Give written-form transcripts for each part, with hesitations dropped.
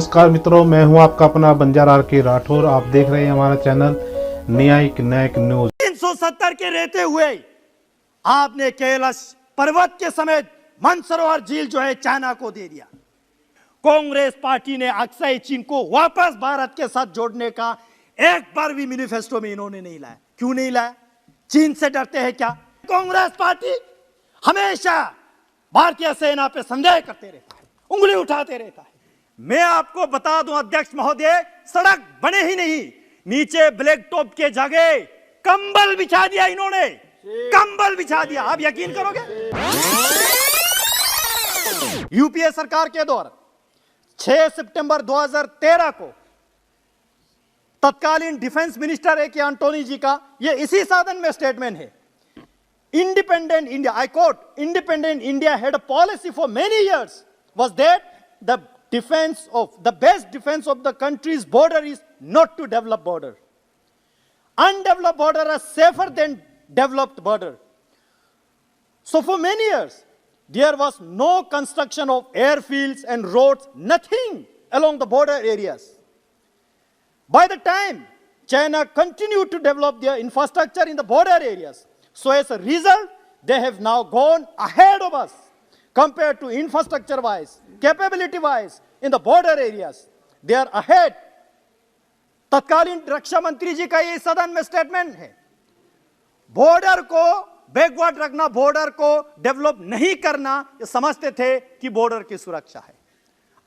नमस्कार मित्रों, मैं हूं आपका अपना बंजार आर के राठौर। आप देख रहे हैं हमारा चैनल न्यायिक न्यूज। 370 के रहते हुए आपने कैलाश पर्वत के समेत मानसरोवर झील जो है चाइना को दे दिया। कांग्रेस पार्टी ने अक्साई चीन को वापस भारत के साथ जोड़ने का एक बार भी मैनिफेस्टो में इन्होंने नहीं लाया। क्यों नहीं लाया? चीन से डरते हैं क्या? कांग्रेस पार्टी हमेशा भारतीय सेना पे संदेह करते रहता है, उंगली उठाते रहता है। मैं आपको बता दूं अध्यक्ष महोदय, सड़क बने ही नहीं, नीचे ब्लैक टॉप के जगह कंबल बिछा दिया इन्होंने, कंबल बिछा दिया। आप यकीन करोगे? यूपीए सरकार के दौर 6 सितंबर 2013 को तत्कालीन डिफेंस मिनिस्टर ए के एंटोनी जी का ये इसी साधन में स्टेटमेंट है। Independent India, I quote, independent India had a policy for many years was that the best defense of the country's border is not to develop border. Undeveloped border are safer than developed border. So for many years, there was no construction of airfields and roads, nothing along the border areas. By the time China continued to develop their infrastructure in the border areas, so as a result, they have now gone ahead of us compared to infrastructure-wise, capability-wise in the border areas. They are ahead. तत्कालीन रक्षा मंत्री जी का ये सदन में statement है। Border को backward रखना, border को डेवलप नहीं करना, ये समझते थे कि बॉर्डर की सुरक्षा है।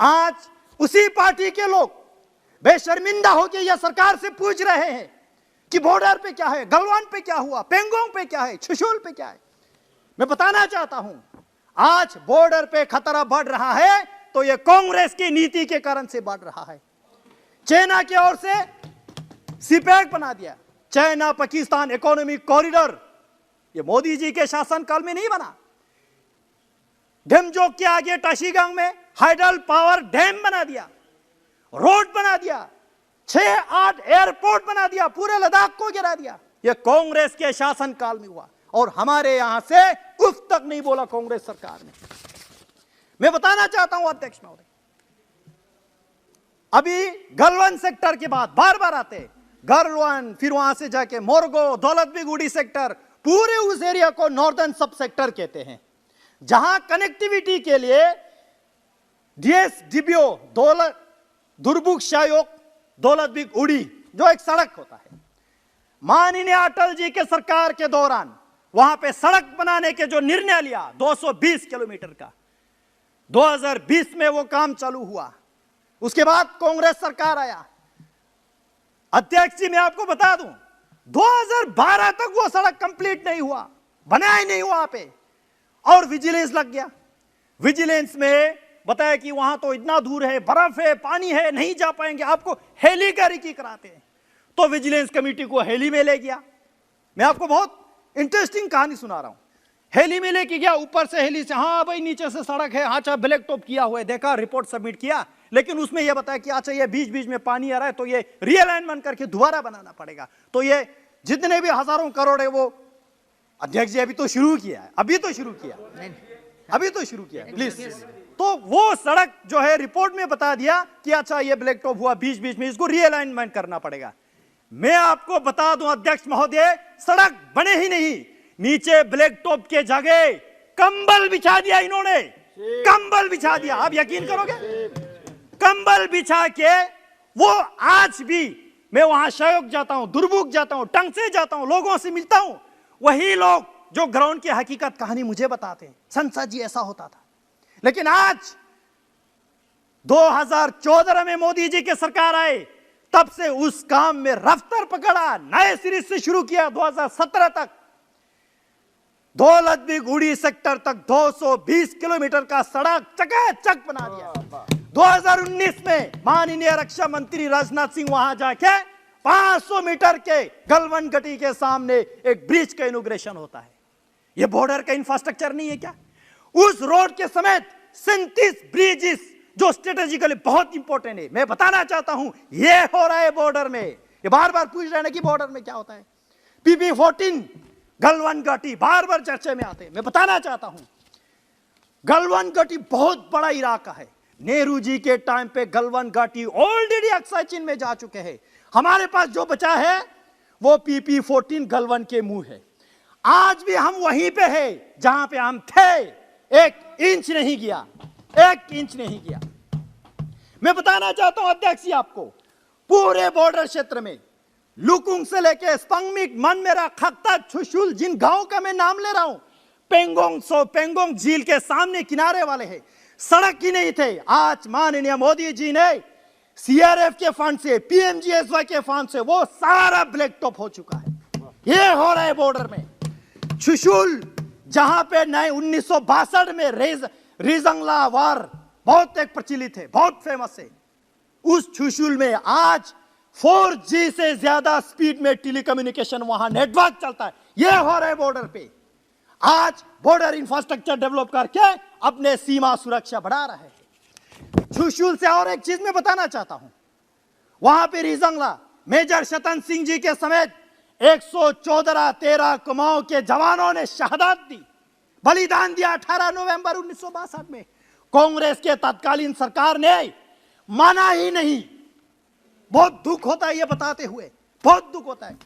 आज उसी पार्टी के लोग बेशर्मिंदा होकर यह सरकार से पूछ रहे हैं कि बॉर्डर पे क्या है, गलवान पे क्या हुआ, पेंगोंग पे क्या है, चुशुल पे क्या है। मैं बताना चाहता हूं, आज बॉर्डर पे खतरा बढ़ रहा है तो यह कांग्रेस की नीति के कारण से बढ़ रहा है। चाइना की ओर से सीपैक बना दिया, चाइना पाकिस्तान इकोनॉमिक कॉरिडोर, यह मोदी जी के शासनकाल में नहीं बना। गेमजोक के आगे टाशीगंग में हाइडल पावर डैम बना दिया, रोड बना दिया, 6-8 एयरपोर्ट बना दिया, पूरे लद्दाख को गिरा दिया। यह कांग्रेस के शासनकाल में हुआ और हमारे यहां से उफ तक नहीं बोला कांग्रेस सरकार ने। मैं बताना चाहता हूं अध्यक्ष महोदय, अभी गलवान सेक्टर के बाद बार बार आते, गलवान, फिर वहां से जाके मोरगो, दौलतबेग उड़ी सेक्टर, पूरे उस एरिया को नॉर्दर्न सब सेक्टर कहते हैं, जहां कनेक्टिविटी के लिए डीएसडीबीओ दुर्बुक शायोग दौलतबेग उड़ी जो एक सड़क होता है, माननीय अटल जी के सरकार के दौरान वहां पे सड़क बनाने के जो निर्णय लिया 220 किलोमीटर का, 2020 में वो काम चालू हुआ। उसके बाद कांग्रेस सरकार आया। अध्यक्ष जी मैं आपको बता दूं, 2012 तक वो सड़क कंप्लीट नहीं हुआ, बना ही नहीं वहां पे, और विजिलेंस लग गया। विजिलेंस में बताया कि वहां तो इतना दूर है, बर्फ है, पानी है, नहीं जा पाएंगे, आपको हेली गाड़ी कराते हैं। तो विजिलेंस कमेटी को हेली में ले गया। मैं आपको बहुत इंटरेस्टिंग कहानी सुना रहा हूं। हेली में लेके गया, ऊपर से हेली से, हाँ भाई नीचे से सड़क है, अच्छा ब्लैक टॉप किया हुआ है, देखा, रिपोर्ट सबमिट किया, लेकिन उसमें यह बताया कि अच्छा ये बीच बीच में पानी आ रहा है तो ये रीअलाइनमेंट करके दोबारा बनाना पड़ेगा। तो ये जितने भी हजारों करोड़ है वो, अध्यक्ष जी अभी तो शुरू किया है, अभी तो शुरू किया, प्लीज। तो वो सड़क जो है रिपोर्ट में बता दिया कि अच्छा ये ब्लैक टॉप हुआ, बीच बीच में इसको रीअलाइनमेंट करना पड़ेगा। मैं आपको बता दूं अध्यक्ष महोदय, सड़क बने ही नहीं, नीचे ब्लैक टॉप के जगह कंबल बिछा दिया इन्होंने, कंबल बिछा दिया। आप यकीन करोगे? कंबल बिछा के वो आज भी, मैं वहां शायोग जाता हूं, दुर्बुक जाता हूं, टंगसे जाता हूं, लोगों से मिलता हूं, वही लोग जो ग्राउंड की हकीकत कहानी मुझे बताते हैं, संसद जी ऐसा होता था। लेकिन आज 2014 में मोदी जी के सरकार आए, तब से उस काम में रफ्तार पकड़ा, नए सिरे से शुरू किया। 2017 तक दौलतबेग उड़ी सेक्टर तक 220 किलोमीटर का सड़क चकाचक बना दिया। 2019 में माननीय रक्षा मंत्री राजनाथ सिंह वहां जाके 500 मीटर के गलवान घाटी के सामने एक ब्रिज का इनॉग्रेशन होता है। यह बॉर्डर का इंफ्रास्ट्रक्चर नहीं है क्या? उस रोड के समेत 37 ब्रिजेस जो स्ट्रेटेजिकली बहुत इंपॉर्टेंट है। मैं बताना चाहता हूं यह हो रहा है बॉर्डर में। ये बार बार पूछ रहे हैं कि बॉर्डर में क्या होता है। PP-14 गलवान घाटी बार बार चर्चा में आते हैं। मैं बताना चाहता हूं गलवान घाटी बहुत बड़ा इलाका है, नेहरू जी के टाइम पे गलवान घाटी ऑलरेडी अक्साई चीन में जा चुके हैं। हमारे पास जो बचा है वो PP-14 गलवान के मुंह है। आज भी हम वहीं पे हैं जहां पे हम थे, 1 इंच नहीं गया, 1 इंच नहीं गया। मैं बताना चाहता हूं अध्यक्ष जी आपको, पूरे बॉर्डर क्षेत्र में लुकुंग से लेके स्पंगमिक, मनमेरा, खक्ता, छुशुल, जिन गांव का मैं नाम ले रहा हूं, पेंगोंग झील के सामने किनारे वाले हैं, सड़क ही नहीं थे। आज माननीय मोदी जी ने CRF के फंड से, PMGSY के फंड से वो सारा ब्लैक टॉप हो चुका है। ये हो रहा है बॉर्डर में। छुशुल जहां पे 1962 में रिजंगला वार बहुत एक प्रचलित है, बहुत फेमस है, उस छुशुल में आज 4G से ज्यादा स्पीड में टेलीकम्युनिकेशन वहां नेटवर्क चलता है। यह हो रहा है बॉर्डर पे। आज बॉर्डर इंफ्रास्ट्रक्चर डेवलप करके अपने सीमा सुरक्षा बढ़ा रहे हैं। छुशुल से और एक चीज मैं बताना चाहता हूं, वहां पे रिजंगला मेजर शतन सिंह जी के समेत 114 कुमाऊं के जवानों ने शहादत दी, बलिदान दिया 18 नवंबर 1962 में। कांग्रेस के तत्कालीन सरकार ने माना ही नहीं। बहुत दुख होता है ये बताते हुए, बहुत दुख होता है।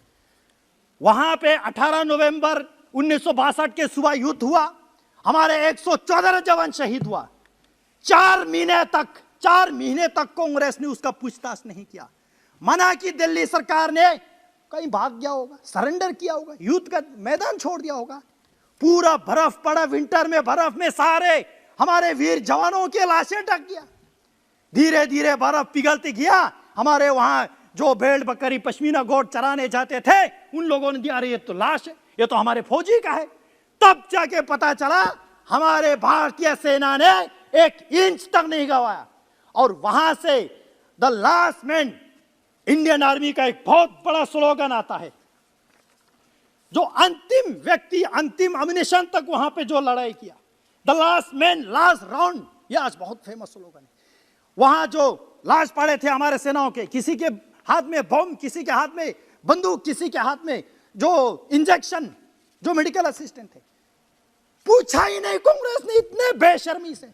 वहां पे 18 नवंबर 1962 के सुबह युद्ध हुआ, हमारे 114 जवान शहीद हुआ। 4 महीने तक कांग्रेस ने उसका पूछताछ नहीं किया। मना की दिल्ली सरकार ने, कहीं भाग गया होगा, सरेंडर किया होगा, युद्ध का मैदान छोड़ दिया होगा। पूरा बर्फ पड़ा, विंटर में बर्फ में सारे हमारे वीर जवानों के लाशें ढक गया। धीरे धीरे बर्फ पिघलती गया। हमारे वहां जो भेड़ बकरी पश्मीना गोट चराने जाते थे उन लोगों ने दिया, अरे ये तो लाश है, ये तो हमारे फौजी का है। तब जाके पता चला हमारे भारतीय सेना ने 1 इंच तक नहीं गवाया। और वहां से the last man, Indian army का एक बहुत बड़ा स्लोगन आता है, जो अंतिम व्यक्ति, अंतिम अम्युनिशन तक वहां पे जो लड़ाई किया, the last man last round, ये आज बहुत फेमस स्लोगन है। वहां जो लाश पड़े थे हमारे सेनाओं के, किसी के हाथ में बम, किसी के हाथ में बंदूक, किसी के हाथ में जो इंजेक्शन, जो मेडिकल असिस्टेंट थे, पूछा ही नहीं कांग्रेस ने इतने बेशर्मी से।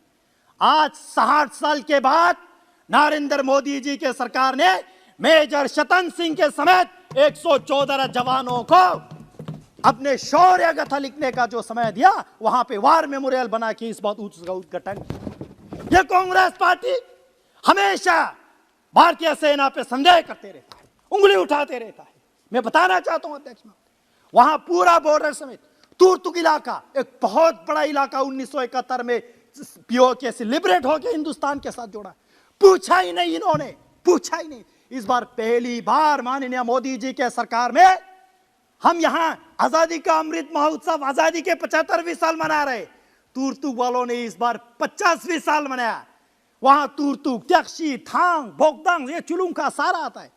आज 60 साल के बाद नरेंद्र मोदी जी के सरकार ने मेजर शतन सिंह के समेत 114 जवानों को अपने शौर्य गाथा लिखने का जो समय दिया, वहां पे वार मेमोरियल बना के इस बात उसका उद्घाटन। ये कांग्रेस पार्टी हमेशा भारतीय सेना पे संदेह करते रहता है, उंगली उठाते रहता है। मैं बताना चाहता हूं अध्यक्ष, वहां पूरा बॉर्डर समेत तुर्तुक इलाका, एक बहुत बड़ा इलाका 1971 में POK से लिबरेट होकर हिंदुस्तान के साथ जोड़ा। पूछा ही नहीं इन्होंने, पूछा ही नहीं। इस बार पहली बार माननीय मोदी जी के सरकार में हम यहां आजादी का अमृत महोत्सव, आजादी के 75वीं साल मना रहे। तुर्तुक वालों ने इस बार 50वीं साल मनाया। वहां तुर्तुक, त्यक्शी, थांग, बोगदांग, ये चुलुंका सारा आता है।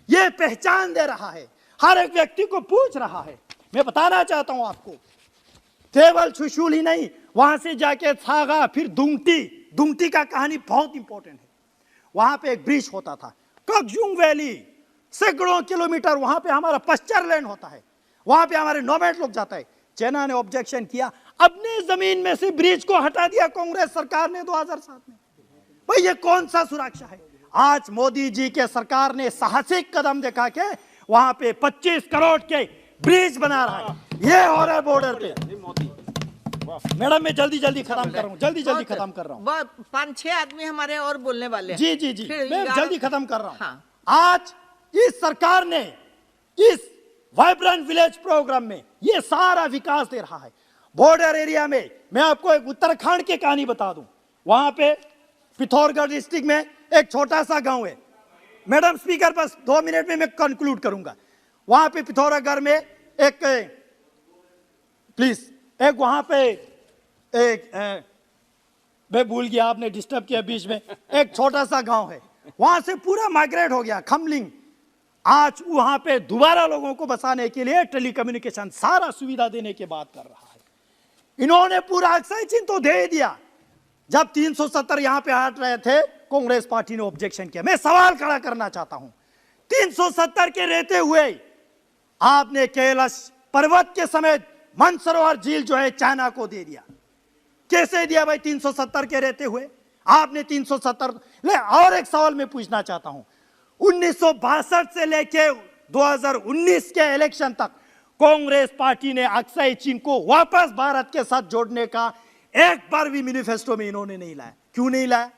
ये पहचान दे रहा है, हर एक व्यक्ति को पूछ रहा है। मैं बताना चाहता हूं आपको, केवल छुशुल ही नहीं, वहां से जाके छागा, फिर दुंगटी का कहानी बहुत इंपॉर्टेंट है। वहां पे एक ब्रिज होता था, कगजुंग वैली, सैकड़ों किलोमीटर वहां पे हमारा पश्चर लैंड होता है, वहां पे हमारे नोमैड लोग जाता है। चाइना ने ऑब्जेक्शन किया, अपने जमीन में से ब्रिज को हटा दिया कांग्रेस सरकार ने 2007 में। भाई ये कौन सा सुरक्षा है? आज मोदी जी के सरकार ने साहसिक कदम दिखा के वहां पे 25 करोड़ के ब्रिज बना रहा है। ये हो रहा है बॉर्डर पे। मैडम मैं जल्दी खत्म कर रहा हूँ, जल्दी खत्म कर रहा हूँ। 5-6 आदमी हमारे और बोलने वाले हैं। जी मैं जल्दी खत्म कर रहा हूँ। हाँ। आज इस सरकार ने इस वाइब्रेंट विलेज प्रोग्राम में ये सारा विकास दे रहा है। बॉर्डर एरिया में मैं आपको एक उत्तराखंड की कहानी बता दूं। वहां पे पिथौरागढ़ डिस्ट्रिक्ट में एक छोटा सा गांव है। मैडम स्पीकर, बस 2 मिनट में मैं कंक्लूड करूंगा। वहां पे पिथौरागढ़ में एक, प्लीज, एक वहां पे एक, मैं भूल गया, आपने डिस्टर्ब किया बीच में। एक छोटा सा गांव है, वहां से पूरा माइग्रेट हो गया खमलिंग। आज वहां पे दोबारा लोगों को बसाने के लिए टेलीकम्युनिकेशन सारा सुविधा देने की बात कर रहा है। इन्होंने पूरा अक्साई चीन तो दे दिया। जब 370 यहां पे हट रहे थे, कांग्रेस पार्टी ने ऑब्जेक्शन किया। मैं सवाल खड़ा करना चाहता हूं, 370 के रहते हुए आपने कैलाश पर्वत के समेत मानसरोवर झील जो है चाइना को दे दिया। कैसे दिया भाई? 370 के रहते हुए आपने 370। ले और एक सवाल मैं पूछना चाहता हूं, 1962 से लेके 2019 के इलेक्शन तक कांग्रेस पार्टी ने अक्साई चीन को वापस भारत के साथ जोड़ने का एक बार भी मैनिफेस्टो में इन्होंने नहीं लाया। क्यों नहीं लाया?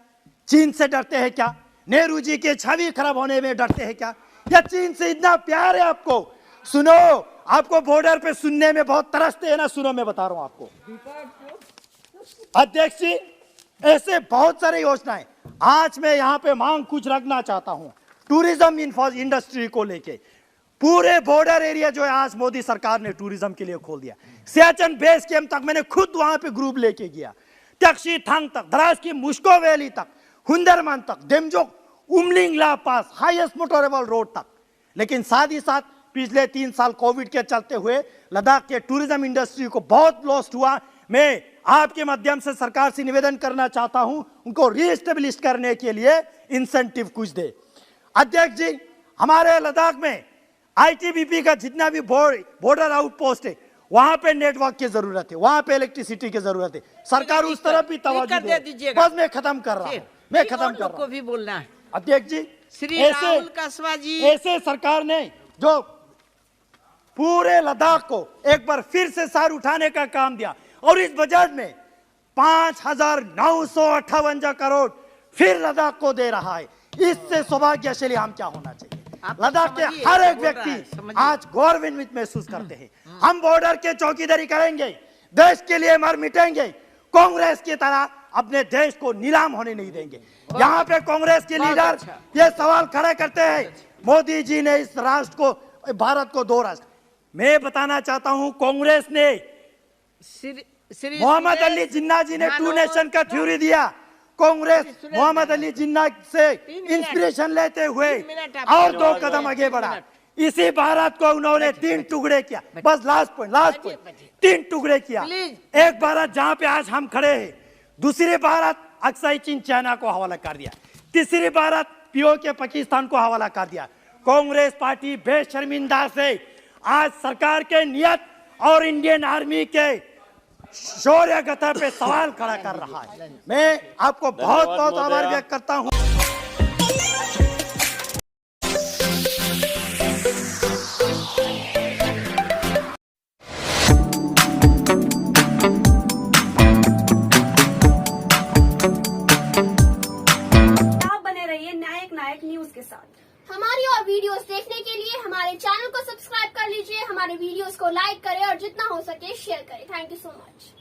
चीन से डरते हैं क्या? नेहरू जी के छवि खराब होने में डरते हैं क्या? या चीन से इतना प्यार है आपको? सुनो, आपको बॉर्डर पे सुनने में बहुत तरसते हैं ना, सुनो मैं बता रहा हूं आपको। अध्यक्ष जी, ऐसे बहुत सारे योजनाएं। आज मैं यहां पे मांग कुछ रखना चाहता हूं टूरिज्म इंडस्ट्री को लेके। पूरे बॉर्डर एरिया जो है आज मोदी सरकार ने टूरिज्म के लिए खोल दिया। सियाचिन बेस कैंप तक मैंने खुद वहां पे ग्रुप लेके गया, टक्सी थांग तक, द्रास की मुश्को वैली तक, हुंदरमान तक, डेमजोक, उमलिंग ला पास, हाईएस्ट मोटरेबल रोड तक। लेकिन साथ ही साथ पिछले 3 साल कोविड के चलते हुए लद्दाख के टूरिज्म इंडस्ट्री को बहुत लॉस हुआ। मैं आपके माध्यम से सरकार से निवेदन करना चाहता हूं, उनको रीएस्टेब्लिश करने के लिए इंसेंटिव कुछ दे। अध्यक्ष जी, हमारे लद्दाख में आईटीबीपी का जितना भी बॉर्डर आउटपोस्ट है, वहां पे नेटवर्क की जरूरत है, वहां पे इलेक्ट्रिसिटी की जरूरत है। सरकार उस तरफ भी तवज्जो दे। बस मैं खत्म कर रहा हूं, मैं खत्म कर रहा हूं। भी बोलना है अध्यक्ष जी, श्री राहुल कसवा जी, ऐसे सरकार ने जो पूरे लद्दाख को एक बार फिर से सार उठाने का काम दिया और इस बजट में 5,958 करोड़ फिर लद्दाख को दे रहा है, इससे सौभाग्यशाली हम क्या होना चाहिए? लद्दाख के हर एक व्यक्ति आज गौरवान्वित महसूस करते हैं। हम बॉर्डर के चौकीदारी करेंगे, देश के लिए मर मिटेंगे, कांग्रेस की तरह अपने देश को नीलाम होने नहीं देंगे। यहाँ पे कांग्रेस के लीडर ये सवाल खड़े करते हैं, मोदी जी ने इस राष्ट्र को, भारत को 2 राष्ट्र। मैं बताना चाहता हूं, कांग्रेस ने मोहम्मद अली जिन्ना जी ने 2 नेशन का थ्योरी दिया। कांग्रेस मोहम्मद अली जिन्ना से इंस्पिरेशन लेते हुए और 2 कदम आगे बढ़ा। इसी भारत को उन्होंने 3 टुकड़े किया। बस लास्ट पॉइंट 3 टुकड़े किया। एक भारत जहां पे आज हम खड़े हैं, दूसरी भारत अक्साई चीन चाइना को हवाला कर दिया, तीसरी भारत पीओके पाकिस्तान को हवाला कर दिया। कांग्रेस पार्टी बेशर्मिंदा से आज सरकार के नियत और इंडियन आर्मी के शौर्य गथा पे सवाल खड़ा कर रहा है। मैं आपको बहुत बहुत आभार व्यक्त करता हूं। आप बने रहिए नायक न्यूज के साथ। हमारी और वीडियोस देखने के लिए हमारे चैनल को सब्सक्राइब कर लीजिए, हमारे वीडियोस को लाइक करें और जितना हो सके शेयर करें। Thank you so much.